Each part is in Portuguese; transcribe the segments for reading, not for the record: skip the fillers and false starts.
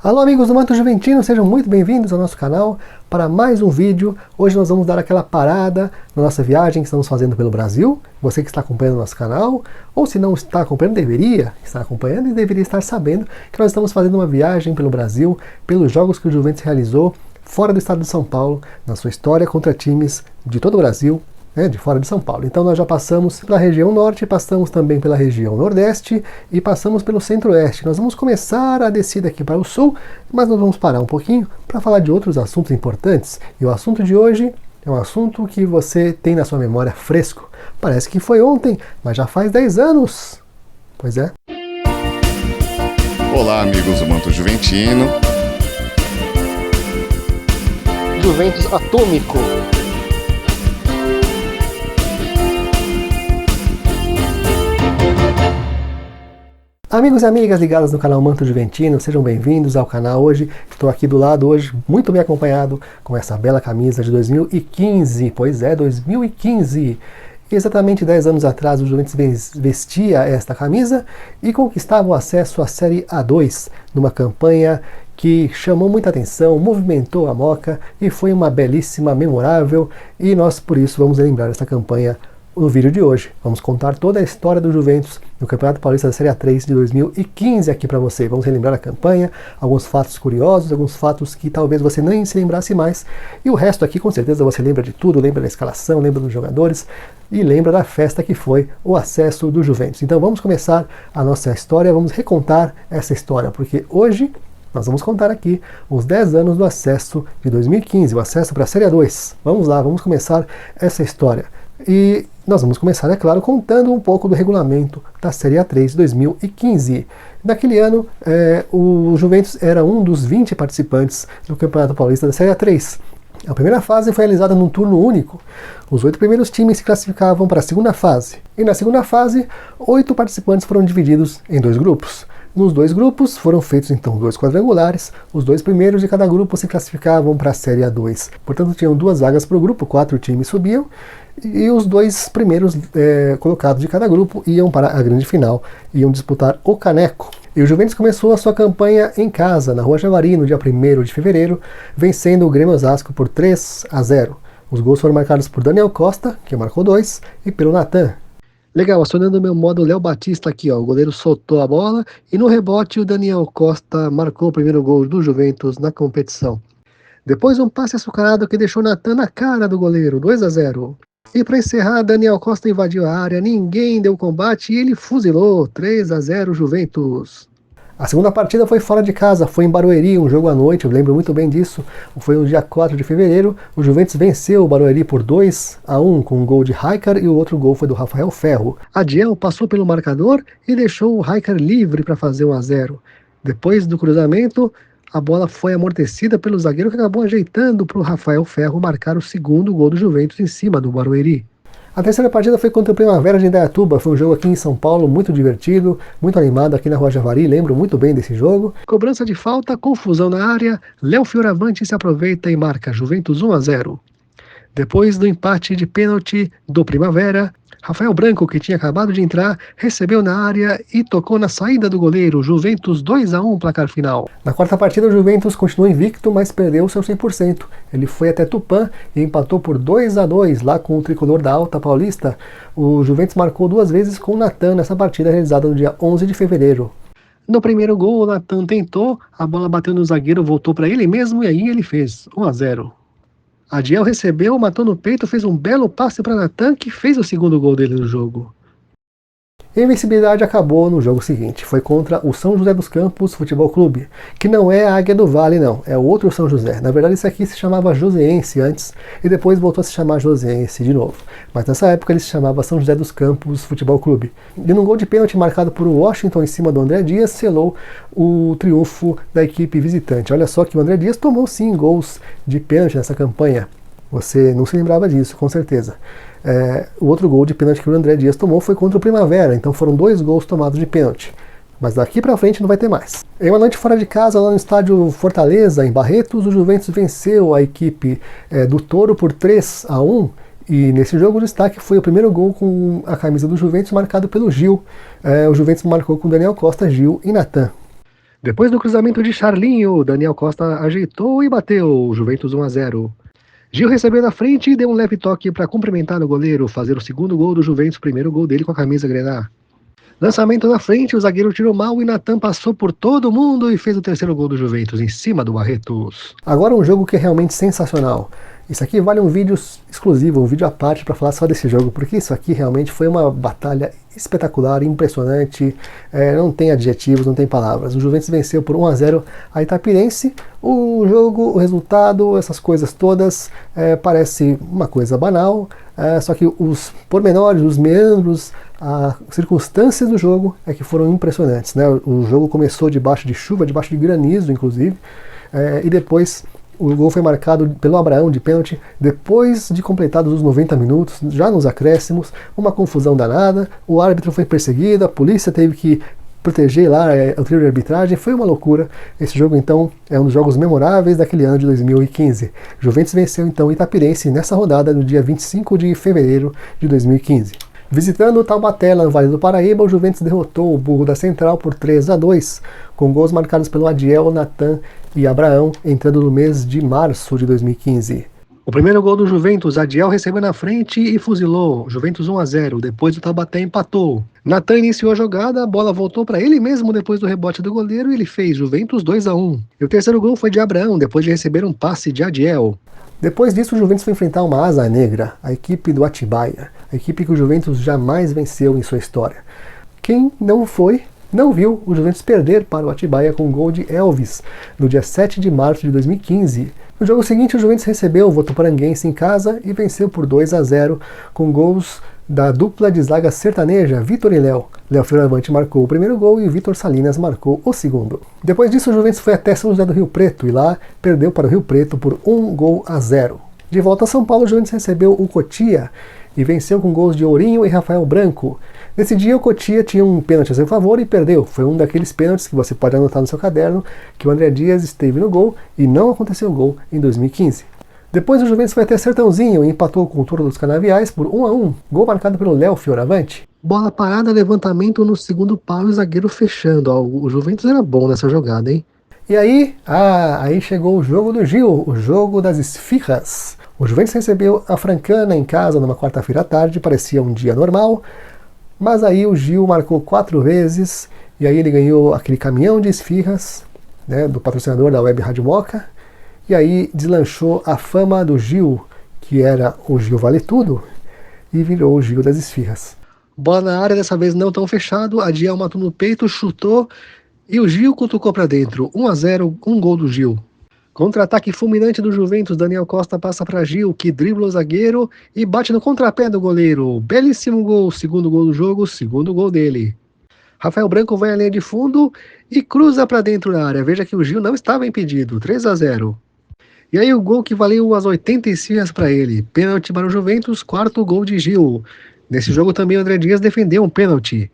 Alô amigos do Manto Juventino, sejam muito bem-vindos ao nosso canal para mais um vídeo. Hoje nós vamos dar aquela parada na nossa viagem que estamos fazendo pelo Brasil. Você que está acompanhando o nosso canal, ou se não está acompanhando, deveria estar acompanhando e deveria estar sabendo que nós estamos fazendo uma viagem pelo Brasil, pelos jogos que o Juventus realizou fora do estado de São Paulo, na sua história contra times de todo o Brasil, de fora de São Paulo. Então nós já passamos pela região norte, passamos também pela região nordeste e passamos pelo centro-oeste. Nós vamos começar a descida aqui para o sul, mas nós vamos parar um pouquinho para falar de outros assuntos importantes. E o assunto de hoje é um assunto que você tem na sua memória fresco. Parece que foi ontem, mas já faz 10 anos. Pois é. Olá amigos do Manto Juventino. Juventus Atômico. Amigos e amigas ligados no canal Manto Juventino, sejam bem-vindos ao canal. Hoje estou aqui do lado, hoje muito bem acompanhado com essa bela camisa de 2015. Pois é, 2015. Exatamente 10 anos atrás o Juventus vestia esta camisa e conquistava o acesso à Série A2, numa campanha que chamou muita atenção, movimentou a Moca e foi uma belíssima, memorável, e nós por isso vamos lembrar essa campanha no vídeo de hoje. Vamos contar toda a história do Juventus no Campeonato Paulista da Série A3 de 2015 aqui para você. Vamos relembrar a campanha, alguns fatos curiosos, alguns fatos que talvez você nem se lembrasse mais, e o resto aqui com certeza você lembra de tudo, lembra da escalação, lembra dos jogadores e lembra da festa que foi o acesso do Juventus. Então vamos começar a nossa história, vamos recontar essa história, porque hoje nós vamos contar aqui os 10 anos do acesso de 2015, o acesso para a Série A2. Vamos lá, vamos começar essa história. E nós vamos começar, é claro, contando um pouco do regulamento da Série A3 de 2015. Naquele ano, o Juventus era um dos 20 participantes do Campeonato Paulista da Série A3. A primeira fase foi realizada num turno único. Os 8 primeiros times se classificavam para a segunda fase. E na segunda fase, 8 participantes foram divididos em 2 grupos. Nos 2 grupos foram feitos então 2 quadrangulares, os 2 primeiros de cada grupo se classificavam para a Série A2. Portanto, tinham 2 vagas para o grupo, 4 times subiam, e os 2 primeiros colocados de cada grupo iam para a grande final, iam disputar o caneco. E o Juventus começou a sua campanha em casa, na Rua Javari, no dia 1º de fevereiro, vencendo o Grêmio Osasco por 3-0. Os gols foram marcados por Daniel Costa, que marcou 2, e pelo Natan. Legal, acionando o meu modo Léo Batista aqui, ó, o goleiro soltou a bola e no rebote o Daniel Costa marcou o primeiro gol do Juventus na competição. Depois um passe açucarado que deixou Natan na cara do goleiro, 2-0. E para encerrar, Daniel Costa invadiu a área, ninguém deu combate e ele fuzilou, 3-0 Juventus. A segunda partida foi fora de casa, foi em Barueri, um jogo à noite, eu lembro muito bem disso. Foi no dia 4 de fevereiro, o Juventus venceu o Barueri por 2-1, com um gol de Raikar e o outro gol foi do Rafael Ferro. Adiel passou pelo marcador e deixou o Raikar livre para fazer 1-0. Depois do cruzamento, a bola foi amortecida pelo zagueiro que acabou ajeitando para o Rafael Ferro marcar o segundo gol do Juventus em cima do Barueri. A terceira partida foi contra o Primavera de Indaiatuba, foi um jogo aqui em São Paulo muito divertido, muito animado aqui na Rua Javari, lembro muito bem desse jogo. Cobrança de falta, confusão na área, Léo Fioravante se aproveita e marca Juventus 1-0. Depois do empate de pênalti do Primavera, Rafael Branco, que tinha acabado de entrar, recebeu na área e tocou na saída do goleiro, Juventus 2-1 placar final. Na quarta partida o Juventus continuou invicto, mas perdeu o seu 100%. Ele foi até Tupã e empatou por 2-2 lá com o tricolor da Alta Paulista. O Juventus marcou 2 vezes com o Natan nessa partida realizada no dia 11 de fevereiro. No primeiro gol o Natan tentou, a bola bateu no zagueiro, voltou para ele mesmo e aí ele fez 1-0. Adiel recebeu, matou no peito, fez um belo passe para Natan, que fez o segundo gol dele no jogo. A invencibilidade acabou no jogo seguinte, foi contra o São José dos Campos Futebol Clube, que não é a Águia do Vale não, é o outro São José. Na verdade esse aqui se chamava Joseense antes, e depois voltou a se chamar Joseense de novo. Mas nessa época ele se chamava São José dos Campos Futebol Clube. E num gol de pênalti marcado por Washington em cima do André Dias, selou o triunfo da equipe visitante. Olha só que o André Dias tomou sim gols de pênalti nessa campanha. Você não se lembrava disso, com certeza. O outro gol de pênalti que o André Dias tomou foi contra o Primavera, então foram 2 gols tomados de pênalti. Mas daqui pra frente não vai ter mais. Em uma noite fora de casa, lá no estádio Fortaleza, em Barretos, o Juventus venceu a equipe do Toro por 3-1. E nesse jogo o destaque foi o primeiro gol com a camisa do Juventus marcado pelo Gil. O Juventus marcou com Daniel Costa, Gil e Natan. Depois do cruzamento de Charlinho, Daniel Costa ajeitou e bateu, Juventus 1-0. Gil recebeu na frente e deu um leve toque para cumprimentar o goleiro, fazer o segundo gol do Juventus, primeiro gol dele com a camisa grená. Lançamento na frente, o zagueiro tirou mal e Natan passou por todo mundo e fez o terceiro gol do Juventus, em cima do Barretos. Agora um jogo que é realmente sensacional. Isso aqui vale um vídeo exclusivo, um vídeo à parte para falar só desse jogo, porque isso aqui realmente foi uma batalha espetacular, impressionante, não tem adjetivos, não tem palavras. O Juventus venceu por 1-0 a Itapirense. O jogo, o resultado, essas coisas todas, parece uma coisa banal, só que os pormenores, os meandros, as circunstâncias do jogo é que foram impressionantes, né? O jogo começou debaixo de chuva, debaixo de granizo, inclusive, e depois o gol foi marcado pelo Abraão de pênalti, depois de completados os 90 minutos, já nos acréscimos, uma confusão danada, o árbitro foi perseguido, a polícia teve que proteger lá o trio de arbitragem, foi uma loucura. Esse jogo então é um dos jogos memoráveis daquele ano de 2015. Juventus venceu então Itapirense nessa rodada no dia 25 de fevereiro de 2015. Visitando o Taubaté, no Vale do Paraíba, o Juventus derrotou o Burro da Central por 3-2, com gols marcados pelo Adiel, Natan e Abraão, entrando no mês de março de 2015. O primeiro gol do Juventus, Adiel recebeu na frente e fuzilou, Juventus 1-0, depois o Taubaté empatou. Natan iniciou a jogada, a bola voltou para ele mesmo depois do rebote do goleiro e ele fez Juventus 2-1. E o terceiro gol foi de Abraão, depois de receber um passe de Adiel. Depois disso, o Juventus foi enfrentar uma asa negra, a equipe do Atibaia, a equipe que o Juventus jamais venceu em sua história. Quem não foi, não viu o Juventus perder para o Atibaia com um gol de Elvis, no dia 7 de março de 2015. No jogo seguinte, o Juventus recebeu o Votuporanguense em casa e venceu por 2-0, com gols da dupla de zaga sertaneja, Vitor e Léo. Léo Fioravante marcou o primeiro gol e o Vitor Salinas marcou o segundo. Depois disso, o Juventus foi até São José do Rio Preto e lá perdeu para o Rio Preto por 1-0. De volta a São Paulo, o Juventus recebeu o Cotia e venceu com gols de Ourinho e Rafael Branco. Nesse dia, o Cotia tinha um pênalti a seu favor e perdeu. Foi um daqueles pênaltis que você pode anotar no seu caderno, que o André Dias esteve no gol e não aconteceu gol em 2015. Depois o Juventus foi até Sertãozinho e empatou com o Touro dos Canaviais por 1-1, gol marcado pelo Léo Fioravante. Bola parada, levantamento no segundo pau e o zagueiro fechando. O Juventus era bom nessa jogada, hein? E aí, aí chegou o jogo do Gil, o jogo das esfirras. O Juventus recebeu a Francana em casa numa quarta-feira à tarde, parecia um dia normal, mas aí o Gil marcou 4 vezes e aí ele ganhou aquele caminhão de esfirras, né, do patrocinador da Web Rádio Moca. E aí deslanchou a fama do Gil, que era o Gil Vale Tudo, e virou o Gil das Esfirras. Bola na área, dessa vez não tão fechado, Adiel matou no peito, chutou, e o Gil cutucou para dentro. 1-0, um gol do Gil. Contra-ataque fulminante do Juventus, Daniel Costa passa para Gil, que dribla o zagueiro e bate no contrapé do goleiro. Belíssimo gol, segundo gol do jogo, segundo gol dele. Rafael Branco vai à linha de fundo e cruza para dentro da área. Veja que o Gil não estava impedido, 3-0. E aí o gol que valeu as 80 esfirras para ele. Pênalti para o Juventus, quarto gol de Gil. Nesse jogo também o André Dias defendeu um pênalti.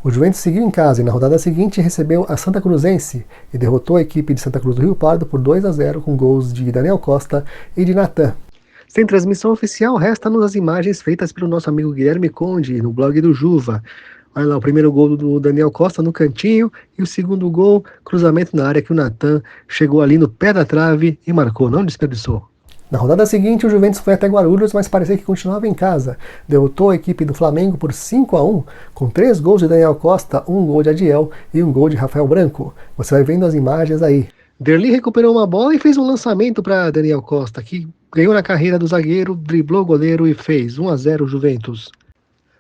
O Juventus seguiu em casa e na rodada seguinte recebeu a Santa Cruzense e derrotou a equipe de Santa Cruz do Rio Pardo por 2-0 com gols de Daniel Costa e de Natan. Sem transmissão oficial, resta-nos as imagens feitas pelo nosso amigo Guilherme Conde no blog do Juva. Olha lá, o primeiro gol do Daniel Costa no cantinho e o segundo gol, cruzamento na área que o Natan chegou ali no pé da trave e marcou, não desperdiçou. Na rodada seguinte, o Juventus foi até Guarulhos, mas parecia que continuava em casa. Derrotou a equipe do Flamengo por 5-1, com 3 gols de Daniel Costa, 1 gol de Adiel e 1 gol de Rafael Branco. Você vai vendo as imagens aí. Derli recuperou uma bola e fez um lançamento para Daniel Costa, que ganhou na carreira do zagueiro, driblou o goleiro e fez 1-0 Juventus.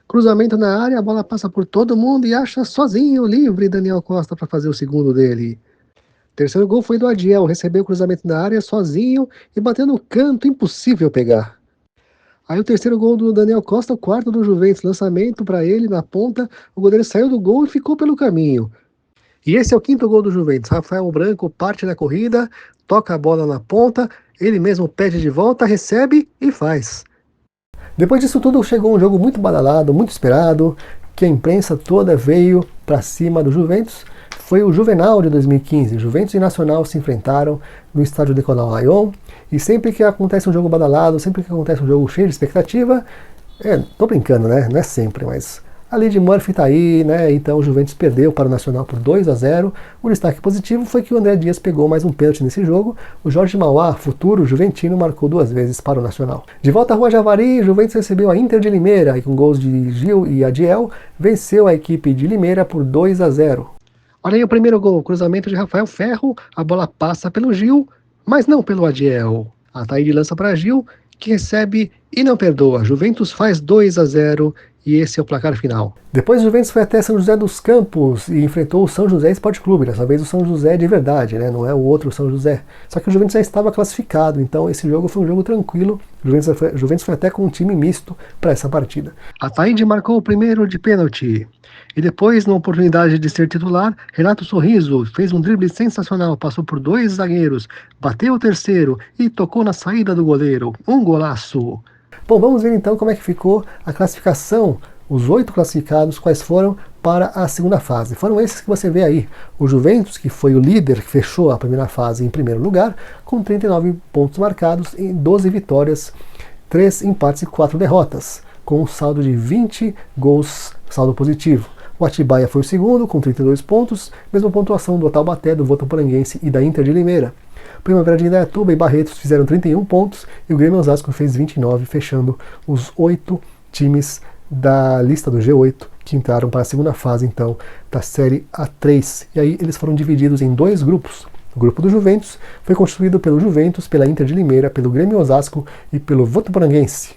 Cruzamento na área, a bola passa por todo mundo e acha sozinho, livre, Daniel Costa para fazer o segundo dele. Terceiro gol foi do Adiel, recebeu o cruzamento na área sozinho e bateu no canto, impossível pegar. Aí o terceiro gol do Daniel Costa, o quarto do Juventus, lançamento para ele na ponta, o goleiro saiu do gol e ficou pelo caminho. E esse é o quinto gol do Juventus, Rafael Branco parte da corrida, toca a bola na ponta, ele mesmo pede de volta, recebe e faz. Depois disso tudo chegou um jogo muito badalado, muito esperado, que a imprensa toda veio para cima do Juventus. Foi o Juvenal de 2015. Juventus e Nacional se enfrentaram no estádio Nicolau Lyon. E sempre que acontece um jogo badalado, sempre que acontece um jogo cheio de expectativa, tô brincando, né? Não é sempre, mas A Lady Murphy está aí, né? Então o Juventus perdeu para o Nacional por 2-0. O destaque positivo foi que o André Dias pegou mais um pênalti nesse jogo. O Jorge Mauá, futuro juventino, marcou 2 vezes para o Nacional. De volta à Rua Javari, o Juventus recebeu a Inter de Limeira e com gols de Gil e Adiel, venceu a equipe de Limeira por 2-0. Olha aí o primeiro gol, cruzamento de Rafael Ferro, a bola passa pelo Gil, mas não pelo Adiel. Ataíde lança para Gil, que recebe e não perdoa. Juventus faz 2-0 e esse é o placar final. Depois o Juventus foi até São José dos Campos e enfrentou o São José Sport Clube. Dessa vez o São José de verdade, né? Não é o outro São José. Só que o Juventus já estava classificado, então esse jogo foi um jogo tranquilo. O Juventus foi até com um time misto para essa partida. Ataíde marcou o primeiro de pênalti. E depois, numa oportunidade de ser titular, Renato Sorriso fez um drible sensacional, passou por 2 zagueiros, bateu o terceiro e tocou na saída do goleiro. Um golaço! Bom, vamos ver então como é que ficou a classificação, os 8 classificados, quais foram para a segunda fase. Foram esses que você vê aí. O Juventus, que foi o líder, que fechou a primeira fase em primeiro lugar, com 39 pontos marcados em 12 vitórias, 3 empates e 4 derrotas, com um saldo de 20 gols, saldo positivo. O Atibaia foi o segundo, com 32 pontos, mesma pontuação do Taubaté, do Votoporanguense e da Inter de Limeira. Primavera de Indaiatuba e Barretos fizeram 31 pontos e o Grêmio Osasco fez 29, fechando os 8 times da lista do G8 que entraram para a segunda fase, então, da Série A3. E aí eles foram divididos em 2 grupos. O grupo do Juventus foi constituído pelo Juventus, pela Inter de Limeira, pelo Grêmio Osasco e pelo Votoporanguense.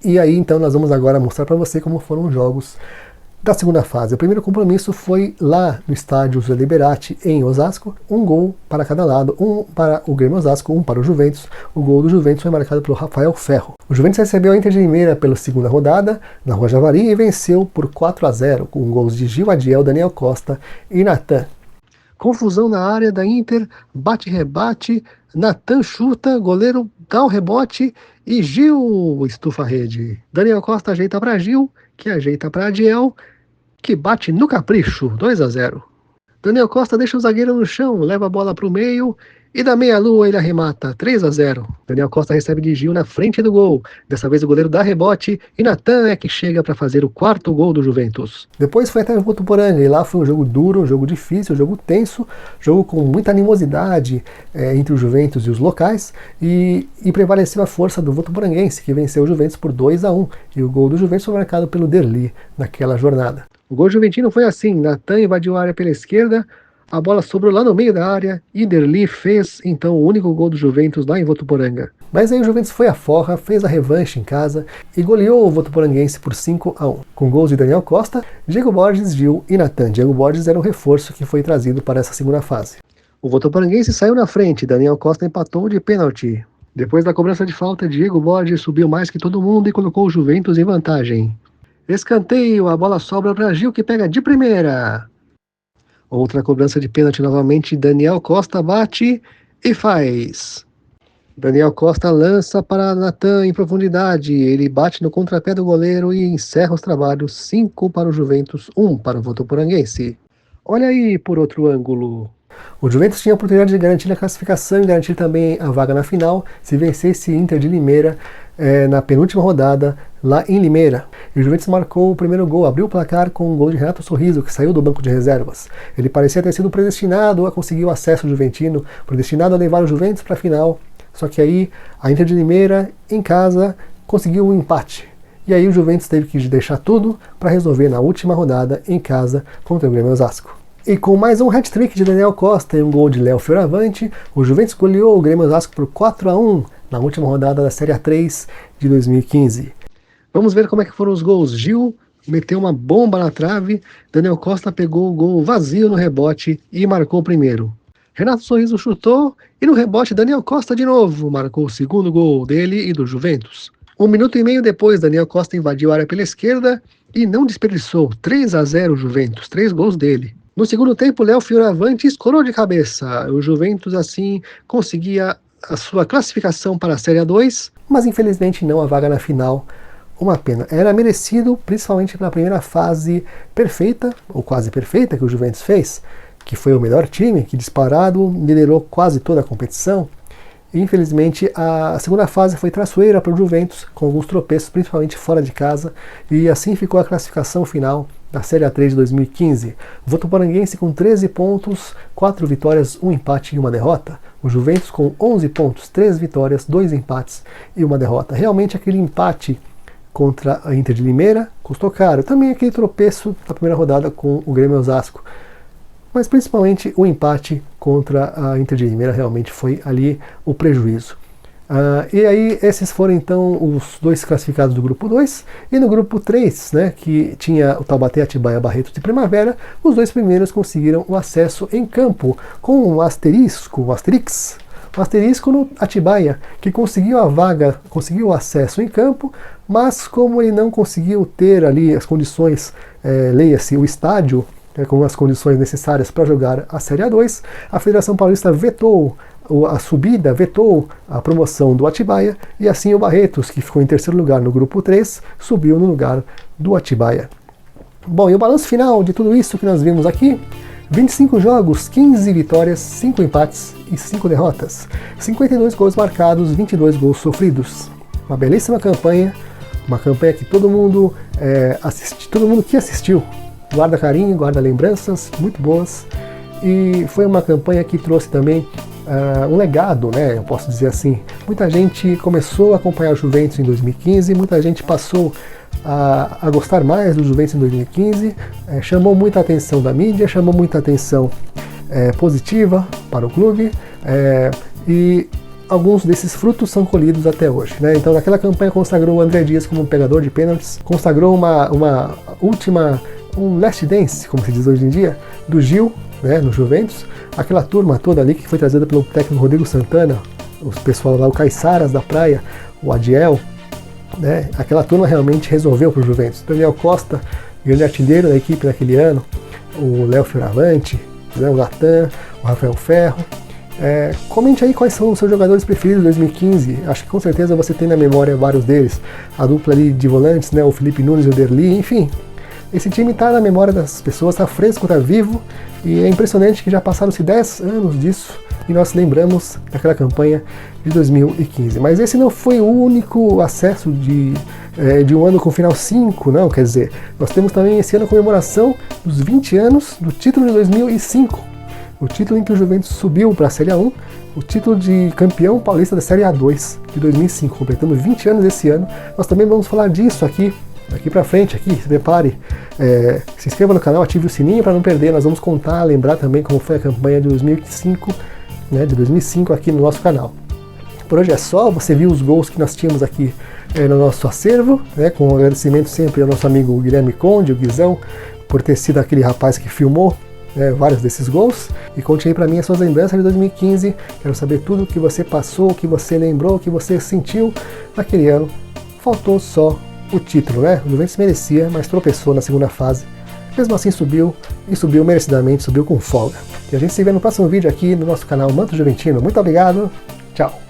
E aí, então, nós vamos agora mostrar para você como foram os jogos da segunda fase. O primeiro compromisso foi lá no estádio José Liberati, em Osasco, 1 gol para cada lado, 1 para o Grêmio Osasco, 1 para o Juventus. O gol do Juventus foi marcado pelo Rafael Ferro. O Juventus recebeu a Inter de Limeira pela segunda rodada, na Rua Javari, e venceu por 4-0, com gols de Gil Adiel, Daniel Costa e Natan. Confusão na área da Inter, bate-rebate, Natan chuta, goleiro dá o rebote e Gil estufa a rede. Daniel Costa ajeita para Gil, que ajeita para Adiel, que bate no capricho, 2-0. Daniel Costa deixa o zagueiro no chão, leva a bola para o meio e da meia-lua ele arremata, 3-0. Daniel Costa recebe de Gil na frente do gol. Dessa vez o goleiro dá rebote e Natan é que chega para fazer o 4º gol do Juventus. Depois foi até o Votuporanga e lá foi um jogo duro, um jogo difícil, um jogo tenso, jogo com muita animosidade entre os Juventus e os locais e prevaleceu a força do Votuporanguense, que venceu o Juventus por 2-1 e o gol do Juventus foi marcado pelo Derli naquela jornada. O gol juventino foi assim: Natan invadiu a área pela esquerda, a bola sobrou lá no meio da área e Derli fez então o único gol do Juventus lá em Votuporanga. Mas aí o Juventus foi à forra, fez a revanche em casa e goleou o Votuporanguense por 5-1. Com gols de Daniel Costa, Diego Borges, Gil e Natan. Diego Borges era o reforço que foi trazido para essa segunda fase. O Votuporanguense saiu na frente, Daniel Costa empatou de pênalti. Depois da cobrança de falta, Diego Borges subiu mais que todo mundo e colocou o Juventus em vantagem. Escanteio, a bola sobra para Gil, que pega de primeira. Outra cobrança de pênalti novamente, Daniel Costa bate e faz. Daniel Costa lança para Natan em profundidade, ele bate no contrapé do goleiro e encerra os trabalhos, 5 para o Juventus, 1 para o Votoporanguense. Olha aí por outro ângulo. O Juventus tinha a oportunidade de garantir a classificação e garantir também a vaga na final se vencesse Inter de Limeira na penúltima rodada lá em Limeira. E o Juventus marcou o primeiro gol, abriu o placar com um gol de Renato Sorriso, que saiu do banco de reservas. Ele parecia ter sido predestinado a conseguir o acesso juventino, predestinado a levar o Juventus para a final, só que aí a Inter de Limeira, em casa, conseguiu um empate. E aí o Juventus teve que deixar tudo para resolver na última rodada em casa contra o Grêmio Osasco. E com mais um hat-trick de Daniel Costa e um gol de Léo Fioravante, o Juventus goleou o Grêmio Osasco por 4-1 na última rodada da Série A3 de 2015. Vamos ver como é que foram os gols. Gil meteu uma bomba na trave, Daniel Costa pegou o gol vazio no rebote e marcou o primeiro. Renato Sorriso chutou e no rebote Daniel Costa de novo marcou o segundo gol dele e do Juventus. 1 minuto e meio depois, Daniel Costa invadiu a área pela esquerda e não desperdiçou. 3-0 Juventus, 3 gols dele. No segundo tempo, Léo Fioravante escorou de cabeça. O Juventus, assim, conseguia a sua classificação para a Série A2, mas infelizmente não a vaga na final. Uma pena. Era merecido, principalmente pela primeira fase perfeita, ou quase perfeita, que o Juventus fez, que foi o melhor time, que disparado liderou quase toda a competição. E, infelizmente, a segunda fase foi traiçoeira para o Juventus, com alguns tropeços, principalmente fora de casa, e assim ficou a classificação final da Série A3 de 2015. Votuporanguense com 13 pontos, 4 vitórias, 1 empate e 1 derrota. O Juventus com 11 pontos, 3 vitórias, 2 empates e 1 derrota. Realmente aquele empate contra a Inter de Limeira custou caro. Também aquele tropeço na primeira rodada com o Grêmio Osasco. Mas principalmente o empate contra a Inter de Limeira realmente foi ali o prejuízo. E aí esses foram então os 2 classificados do grupo 2, e no grupo 3, né, que tinha o Taubaté, Atibaia, Barretos e Primavera, os 2 primeiros conseguiram o acesso em campo, com um asterisco no Atibaia, que conseguiu a vaga, conseguiu o acesso em campo, mas como ele não conseguiu ter ali as condições, leia-se o estádio, com as condições necessárias para jogar a Série A2, a Federação Paulista vetou a subida, vetou a promoção do Atibaia, e assim o Barretos, que ficou em terceiro lugar no grupo 3, subiu no lugar do Atibaia. Bom, e o balanço final de tudo isso que nós vimos aqui: 25 jogos, 15 vitórias, 5 empates e 5 derrotas, 52 gols marcados, 22 gols sofridos. Uma belíssima campanha, uma campanha que todo mundo que assistiu guarda carinho, guarda lembranças muito boas, e foi uma campanha que trouxe também um legado, né, eu posso dizer assim. Muita gente começou a acompanhar o Juventus em 2015, muita gente passou a gostar mais do Juventus em 2015, chamou muita atenção da mídia, chamou muita atenção positiva para o clube, e alguns desses frutos são colhidos até hoje, né? Então naquela campanha consagrou o André Dias como um pegador de pênaltis, consagrou um last dance, como se diz hoje em dia, do Gil, né, no Juventus, aquela turma toda ali que foi trazida pelo técnico Rodrigo Santana, os pessoal lá, o Caiçaras da Praia, o Adiel, né, aquela turma realmente resolveu para o Juventus. Daniel Costa, grande artilheiro da equipe naquele ano, o Léo Fioravante, né, o Natan, o Rafael Ferro. Comente aí quais são os seus jogadores preferidos de 2015, acho que com certeza você tem na memória vários deles, a dupla ali de volantes, né, o Felipe Nunes e o Derli, enfim. Esse time está na memória das pessoas, está fresco, está vivo, e é impressionante que já passaram-se 10 anos disso e nós lembramos daquela campanha de 2015. Mas esse não foi o único acesso de um ano com final 5, não, quer dizer, nós temos também esse ano a comemoração dos 20 anos do título de 2005, o título em que o Juventus subiu para a Série A1, o título de campeão paulista da Série A2 de 2005, completando 20 anos esse ano. Nós também vamos falar disso aqui pra frente, se prepare, se inscreva no canal, ative o sininho para não perder. Nós vamos contar, lembrar também como foi a campanha de 2005, né, de 2005 aqui no nosso canal. Por hoje é só, você viu os gols que nós tínhamos aqui no nosso acervo, né, com um agradecimento sempre ao nosso amigo Guilherme Conde, o Guizão, por ter sido aquele rapaz que filmou vários desses gols. E conte aí para mim as suas lembranças de 2015, quero saber tudo o que você passou, o que você lembrou, o que você sentiu naquele ano. Faltou só o título, né? O Juventus merecia, mas tropeçou na segunda fase. Mesmo assim subiu, e subiu merecidamente, subiu com folga. E a gente se vê no próximo vídeo aqui no nosso canal Manto Juventino. Muito obrigado, tchau!